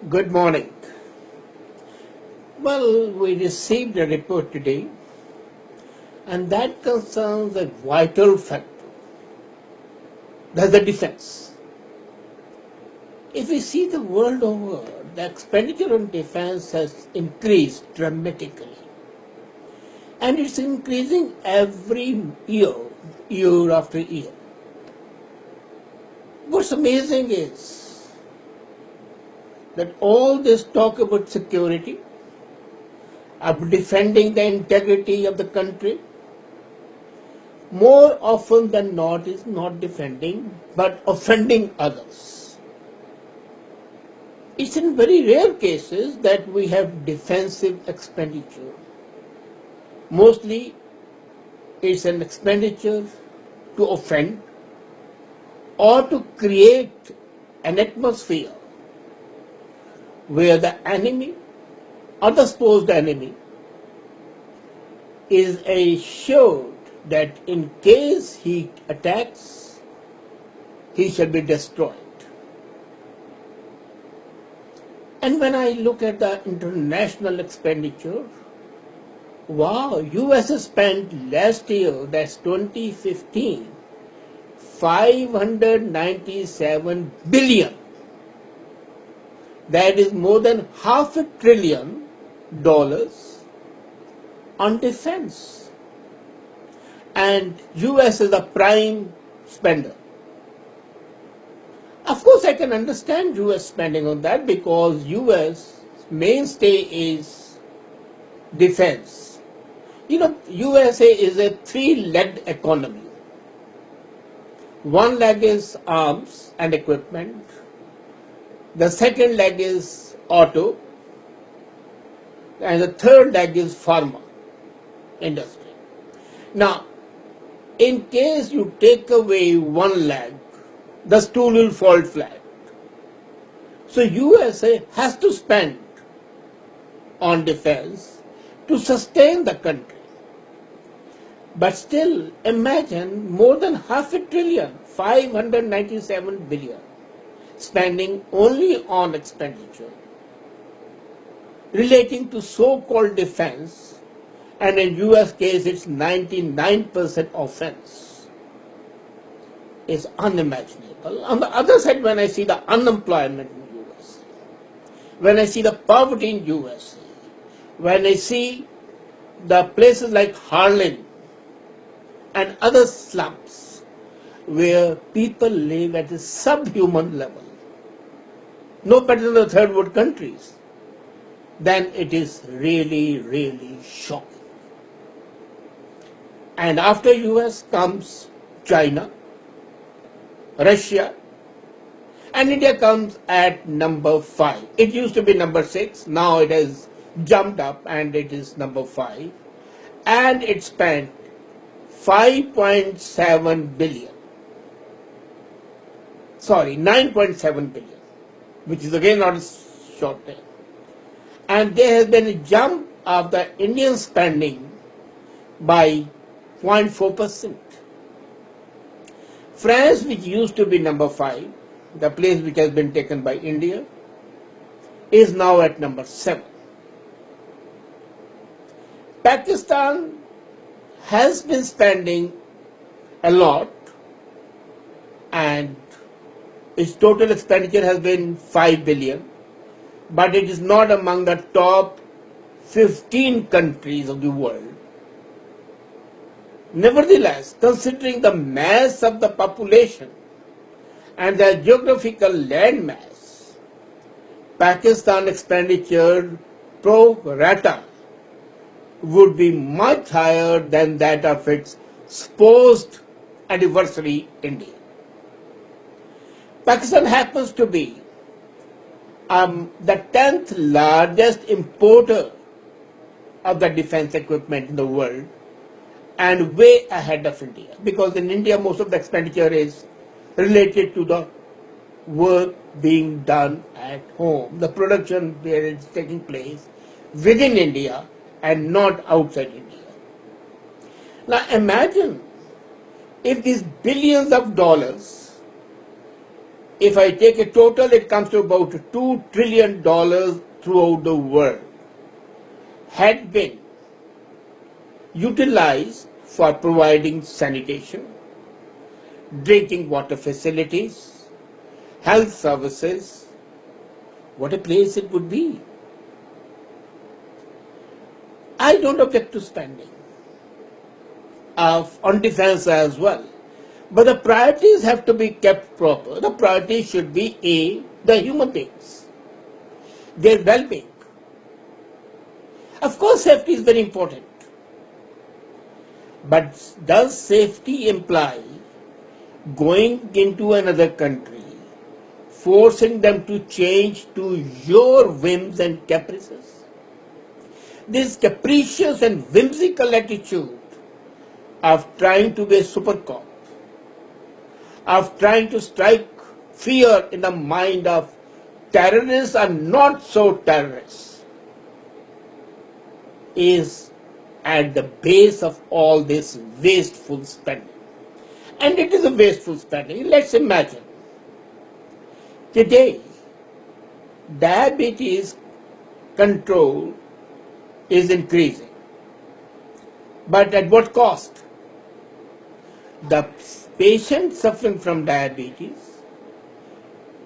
Good morning. Well, we received a report today, and that concerns a vital factor. That's the defense. If we see the world over, the expenditure on defense has increased dramatically. And it's increasing every year, year after year. What's amazing is that all this talk about security, of defending the integrity of the country, more often than not is not defending but offending others. It's in very rare cases that we have defensive expenditure. Mostly it's an expenditure to offend or to create an atmosphere where the enemy or the supposed enemy is assured that in case he attacks, he shall be destroyed. And when I look at the international expenditure, wow, US has spent last year, that's 2015, 597 billion. That is more than $500 billion on defense. And US is a prime spender. Of course, I can understand US spending on that because US mainstay is defense. USA is a three-legged economy. One leg is arms and equipment. The second leg is auto. And the third leg is pharma industry. Now, in case you take away one leg, the stool will fall flat. So USA has to spend on defense to sustain the country. But still, imagine more than $500 billion, 597 billion, spending only on expenditure relating to so-called defense, and in US case it's 99% offense. It's unimaginable. On the other side, when I see the unemployment in USA, when I see the poverty in USA, when I see the places like Harlem and other slums where people live at a subhuman level, no better than the third world countries, then it is really, really shocking. And after US comes China, Russia, and India comes at number 5. It used to be number 6, now it has jumped up and it is number 5. And it spent 5.7 billion. Sorry, 9.7 billion, which is again not a short term. And there has been a jump of the Indian spending by 0.4%. France, which used to be number 5, the place which has been taken by India, is now at number 7. Pakistan has been spending a lot, and its total expenditure has been 5 billion, but it is not among the top 15 countries of the world. Nevertheless, considering the mass of the population and the geographical landmass, Pakistan expenditure pro rata would be much higher than that of its supposed adversary India. Pakistan happens to be the 10th largest importer of the defense equipment in the world, and way ahead of India, because in India most of the expenditure is related to the work being done at home, the production where it's taking place within India and not outside India. Now imagine if these billions of dollars if I take a total, it comes to about $2 trillion throughout the world, had been utilized for providing sanitation, drinking water facilities, health services. What a place it would be. I don't object to spending on defense as well. But the priorities have to be kept proper. The priority should be A, the human beings, their well-being. Of course, safety is very important. But does safety imply going into another country, forcing them to change to your whims and caprices? This capricious and whimsical attitude of trying to be a super cop, of trying to strike fear in the mind of terrorists or not so terrorists, is at the base of all this wasteful spending. And it is a wasteful spending. Let's imagine today diabetes control is increasing. But at what cost? The patients suffering from diabetes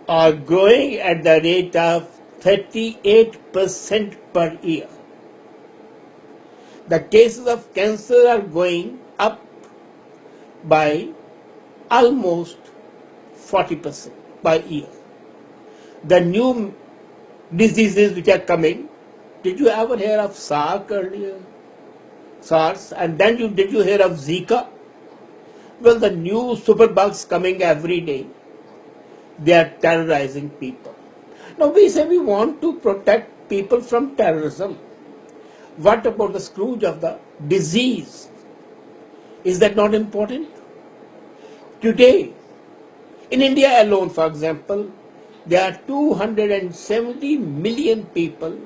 are growing at the rate of 38% per year. The cases of cancer are going up by almost 40% per year. The new diseases which are coming, did you ever hear of SARS earlier? SARS, and then did you hear of Zika? Well, the new superbugs coming every day, they are terrorizing people. Now we say we want to protect people from terrorism. What about the scourge of the disease? Is that not important? Today, in India alone, for example, there are 270 million people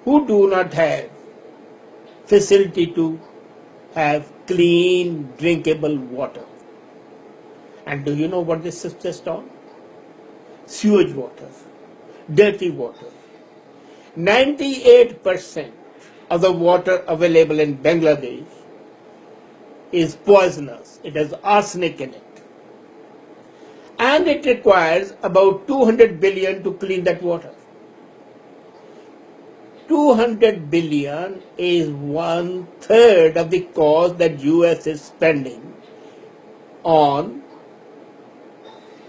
who do not have facility to have clean, drinkable water. And do you know what this is just on? Sewage water, dirty water. 98% of the water available in Bangladesh is poisonous. It has arsenic in it. And it requires about 200 billion to clean that water. 200 billion is 1/3 of the cost that US is spending on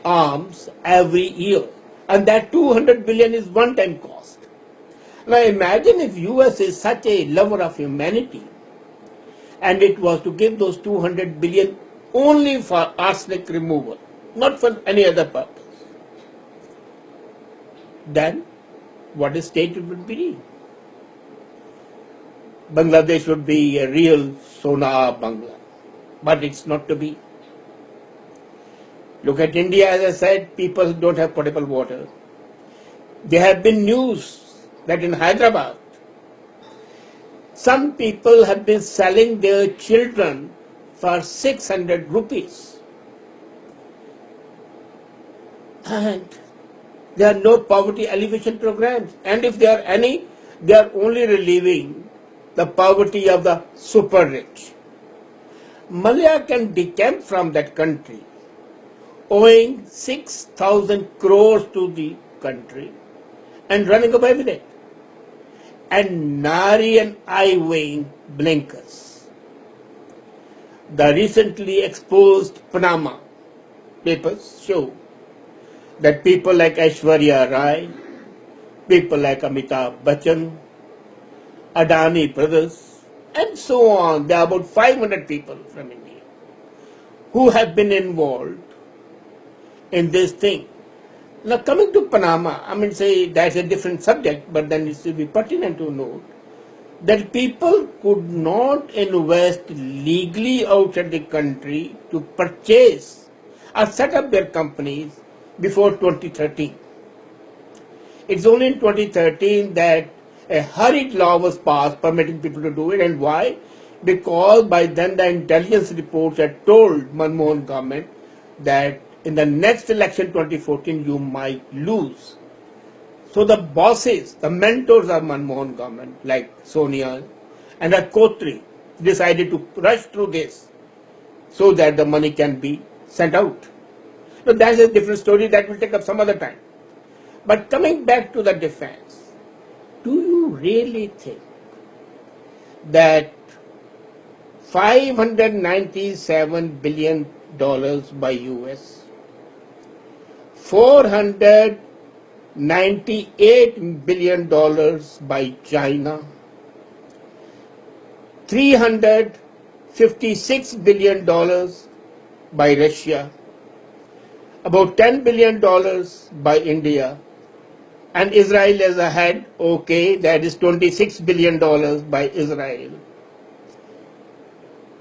arms every year. And that 200 billion is one-time cost. Now imagine if US is such a lover of humanity and it was to give those 200 billion only for arsenic removal, not for any other purpose. Then what a state it would be? Bangladesh would be a real Sona Bangla, but it's not to be. Look at India, as I said, people don't have potable water. There have been news that in Hyderabad, some people have been selling their children for 600 rupees. And there are no poverty alleviation programs. And if there are any, they are only relieving the poverty of the super rich. Malaya can decamp from that country, owing 6,000 crores to the country and running away with it. And nary an eye weighing blinkers. The recently exposed Panama papers show that people like Aishwarya Rai, people like Amitabh Bachchan, Adani brothers, and so on, there are about 500 people from India who have been involved in this thing. Now coming to Panama, I mean say that's a different subject, but then it should be pertinent to note that people could not invest legally outside the country to purchase or set up their companies before 2013. It's only in 2013 that a hurried law was passed permitting people to do it. And why? Because by then the intelligence reports had told Manmohan government that in the next election 2014 you might lose. So the bosses, the mentors of Manmohan government like Sonia and her Kotri decided to rush through this so that the money can be sent out. So that's a different story that will take up some other time. But coming back to the defense, do you really think that $597 billion by US, $498 billion by China, $356 billion by Russia, about $10 billion by India, and Israel is ahead, okay, that is $26 billion by Israel,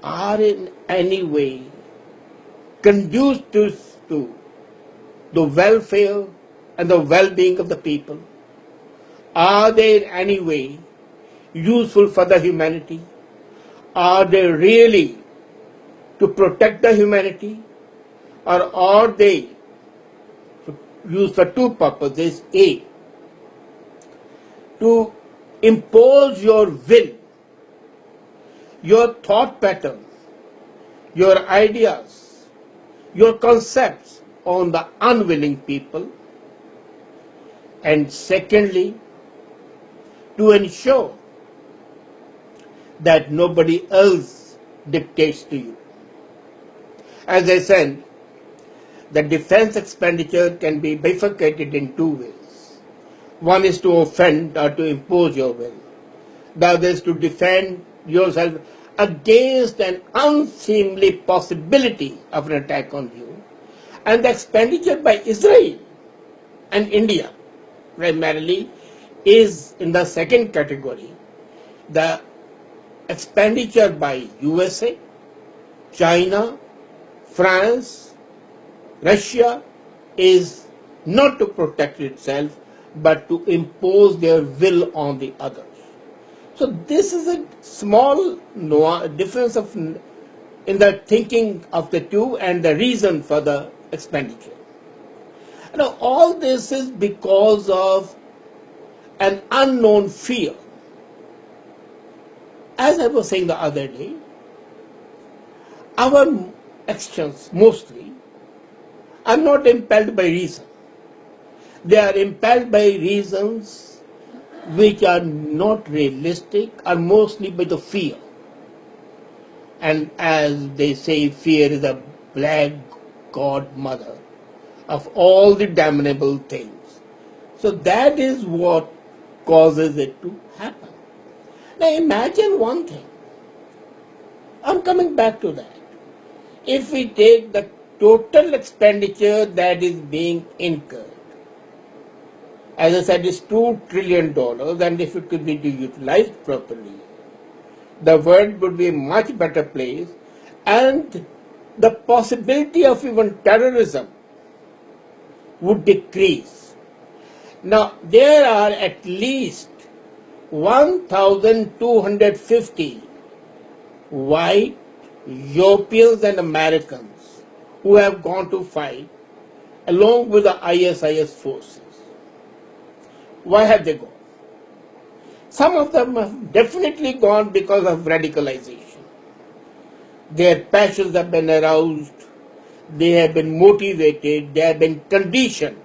are in any way conducive to the welfare and the well-being of the people? Are they in any way useful for the humanity? Are they really to protect the humanity? Or are they used for two purposes? A, to impose your will, your thought patterns, your ideas, your concepts on the unwilling people, and secondly, to ensure that nobody else dictates to you. As I said, the defense expenditure can be bifurcated in two ways. One is to offend or to impose your will. The other is to defend yourself against an unseemly possibility of an attack on you. And the expenditure by Israel and India primarily is in the second category. The expenditure by USA, China, France, Russia is not to protect itself but to impose their will on the others. So this is a small difference in the thinking of the two and the reason for the expenditure. Now all this is because of an unknown fear. As I was saying the other day, our actions mostly are not impelled by reason. They are impelled by reasons which are not realistic, are mostly by the fear. And as they say, fear is a black godmother of all the damnable things. So that is what causes it to happen. Now imagine one thing. I'm coming back to that. If we take the total expenditure that is being incurred, as I said, is $2 trillion, and if it could be utilized properly, the world would be a much better place, and the possibility of even terrorism would decrease. Now, there are at least 1,250 white Europeans and Americans who have gone to fight along with the ISIS forces. Why have they gone? Some of them have definitely gone because of radicalization. Their passions have been aroused, they have been motivated, they have been conditioned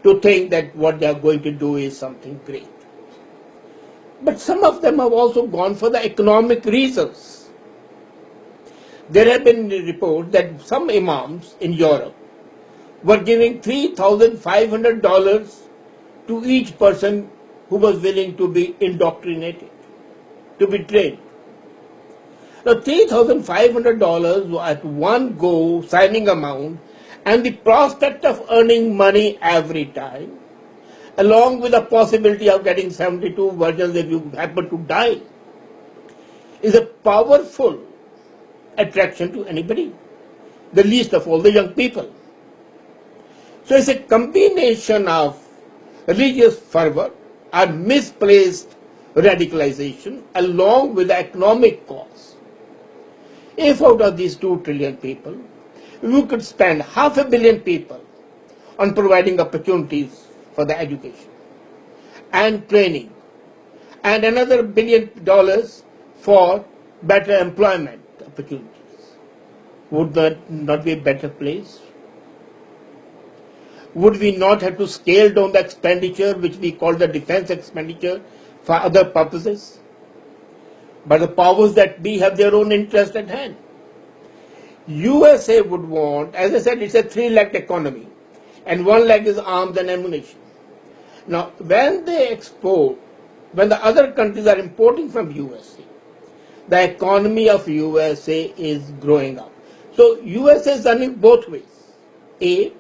to think that what they are going to do is something great. But some of them have also gone for the economic reasons. There have been reports that some imams in Europe were giving $3,500 to each person who was willing to be indoctrinated, to be trained. Now $3,500 at one go signing amount and the prospect of earning money every time, along with the possibility of getting 72 virgins if you happen to die, is a powerful attraction to anybody, the least of all the young people. So it's a combination of religious fervor and misplaced radicalization along with the economic cause. If out of these 2 trillion people, we could spend 500 million people on providing opportunities for the education and training, and another $1 billion for better employment opportunities. Would that not be a better place? Would we not have to scale down the expenditure, which we call the defense expenditure, for other purposes? But the powers that be have their own interest at hand. USA would want, as I said, it's a three-legged economy, and one leg is arms and ammunition. Now, when they export, when the other countries are importing from USA, the economy of USA is growing up. So USA is running both ways. A,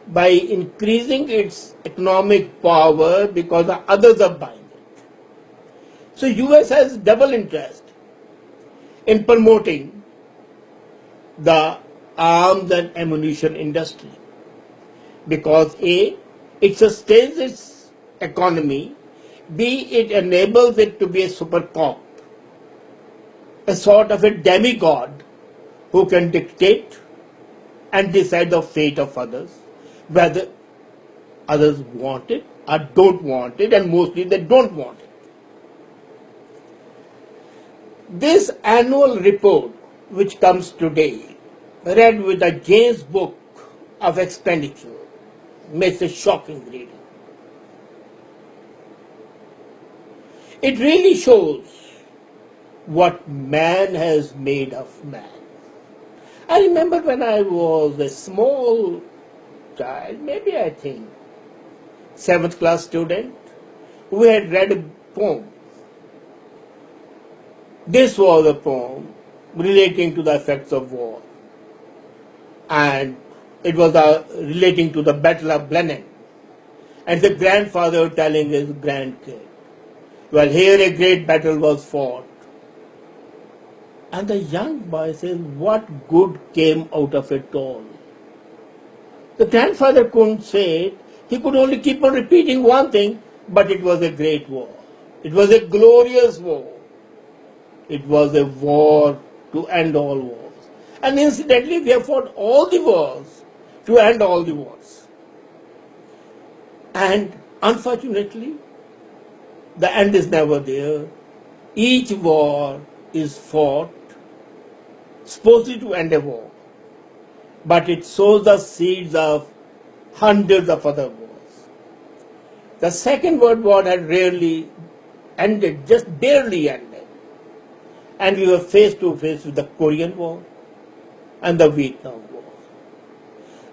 by increasing its economic power because the others are buying it. So US has double interest in promoting the arms and ammunition industry because A, it sustains its economy, B, it enables it to be a supercop, a sort of a demigod who can dictate and decide the fate of others, whether others want it or don't want it, and mostly they don't want it. This annual report, which comes today, read with the James Book of expenditure, makes a shocking reading. It really shows what man has made of man. I remember when I was a small child, maybe I think 7th class student, we had read a poem. This was a poem relating to the effects of war, and it was relating to the Battle of Blenheim, and the grandfather telling his grandkid, well, here a great battle was fought. And the young boy says, what good came out of it all? The grandfather couldn't say it. He could only keep on repeating one thing, but it was a great war. It was a glorious war. It was a war to end all wars. And incidentally, we have fought all the wars to end all the wars. And unfortunately, the end is never there. Each war is fought, supposedly to end a war, but it sows the seeds of hundreds of other wars. The Second World War had rarely ended, just barely ended, and we were face to face with the Korean War and the Vietnam War.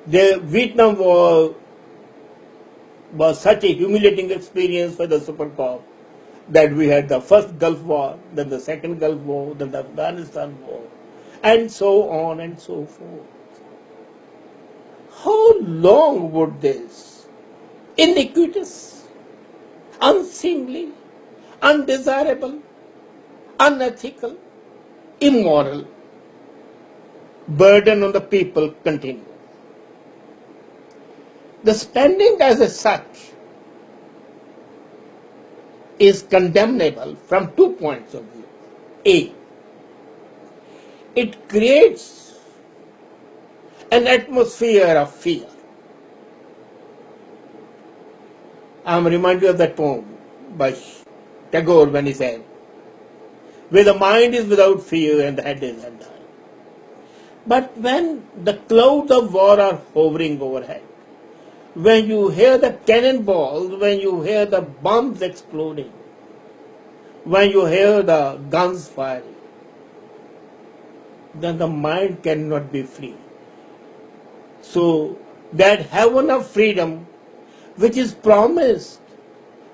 The Vietnam War was such a humiliating experience for the supercop that we had the first Gulf War, then the second Gulf War, then the Afghanistan War, and so on and so forth. How long would this iniquitous, unseemly, undesirable, unethical, immoral burden on the people continue? The spending as such is condemnable from 2 points of view. A, it creates an atmosphere of fear. I am reminded of that poem by Tagore when he said, where the mind is without fear and the head is held high. But when the clouds of war are hovering overhead, when you hear the cannonballs, when you hear the bombs exploding, when you hear the guns firing, then the mind cannot be free. So that heaven of freedom, which is promised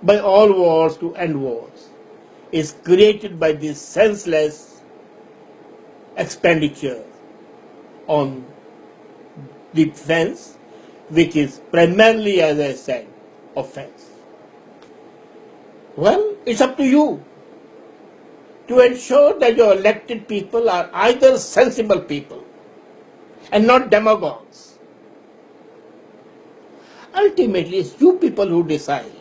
by all wars to end wars, is created by this senseless expenditure on defense, which is primarily, as I said, offense. Well, it's up to you to ensure that your elected people are either sensible people and not demagogues. Ultimately, it's you people who decide.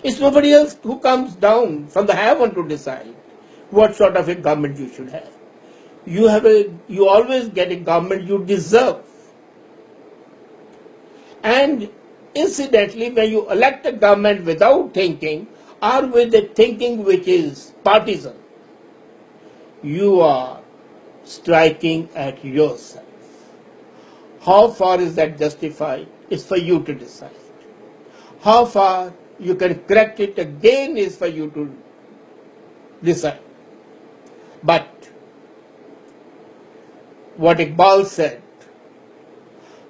It's nobody else who comes down from the heaven to decide what sort of a government you should have. you always get a government you deserve. And incidentally, when you elect a government without thinking or with a thinking which is partisan, you are striking at yourself. How far is that justified? It's for you to decide. How far you can correct it again is for you to decide. But what Iqbal said,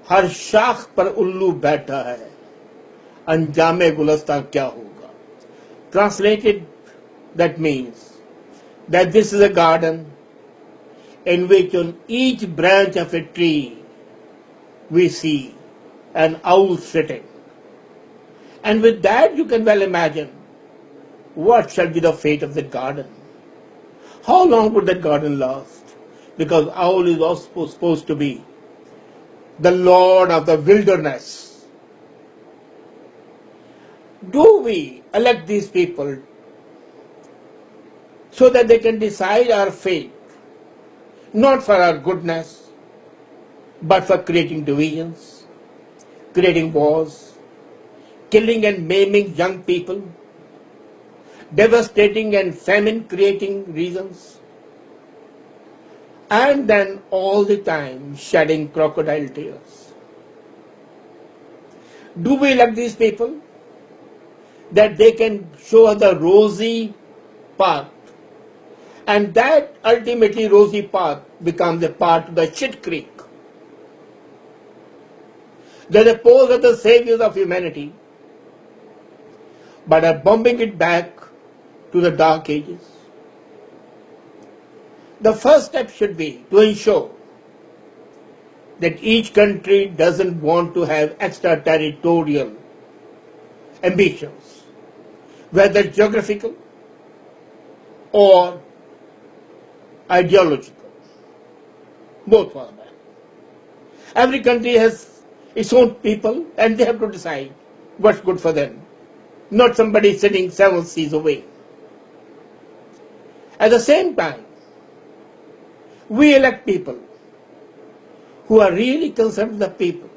हर शाख पर उल्लू बैठा है, अंजामे गुलस्तां क्या होगा? Translated, that means that this is a garden in which on each branch of a tree we see an owl sitting. And with that you can well imagine what shall be the fate of that garden. How long would that garden last? Because owl is also supposed to be the lord of the wilderness. Do we elect these people so that they can decide our fate, not for our goodness, but for creating divisions, creating wars, killing and maiming young people, devastating and famine creating reasons, and then all the time shedding crocodile tears? Do we elect these people that they can show us the rosy path, and that ultimately rosy path becomes a path to the shit creek? They pose as the saviors of humanity, but are bombing it back to the dark ages. The first step should be to ensure that each country doesn't want to have extraterritorial ambitions, whether geographical or ideological. Both are bad. Every country has its own people and they have to decide what's good for them, not somebody sitting 7 seas away. At the same time, we elect people who are really concerned with the people.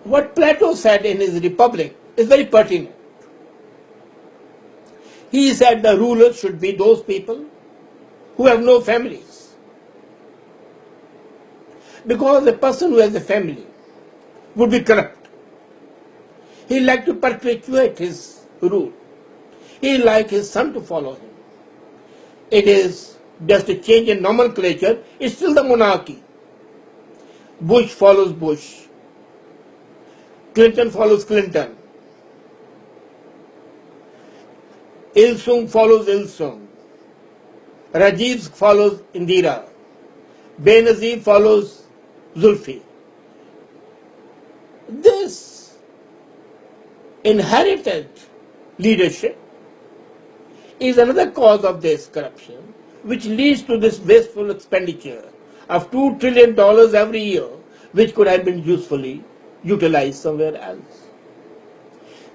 What Plato said in his Republic is very pertinent. He said the rulers should be those people who have no families. Because a person who has a family would be corrupt. He like to perpetuate his rule. He like his son to follow him. It is just a change in nomenclature. It's still the monarchy. Bush follows Bush. Clinton follows Clinton. Il-sung follows Il-sung. Rajiv follows Indira. Benazir follows Zulfi. This inherited leadership is another cause of this corruption, which leads to this wasteful expenditure of $2 trillion every year, which could have been usefully utilized somewhere else.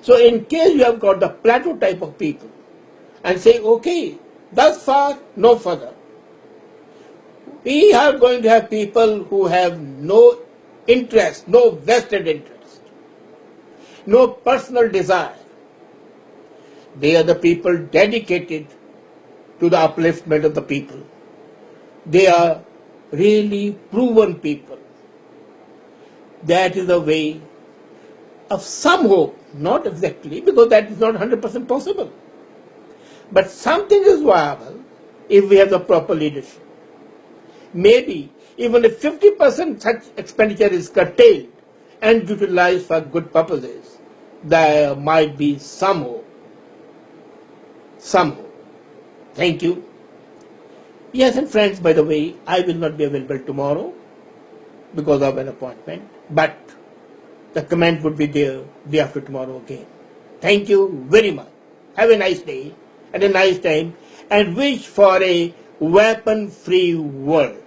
So in case you have got the plateau type of people and say, okay, thus far, no further. We are going to have people who have no interest, no vested interest, no personal desire. They are the people dedicated to the upliftment of the people. They are really proven people. That is a way of some hope, not exactly, because that is not 100% possible. But something is viable if we have the proper leadership. Maybe even if 50% such expenditure is curtailed and utilized for good purposes, there might be some hope. Some hope. Thank you. Yes, and friends, by the way, I will not be available tomorrow because of an appointment, but the comment would be there day after tomorrow again. Thank you very much. Have a nice day and a nice time, and wish for a weapon-free world.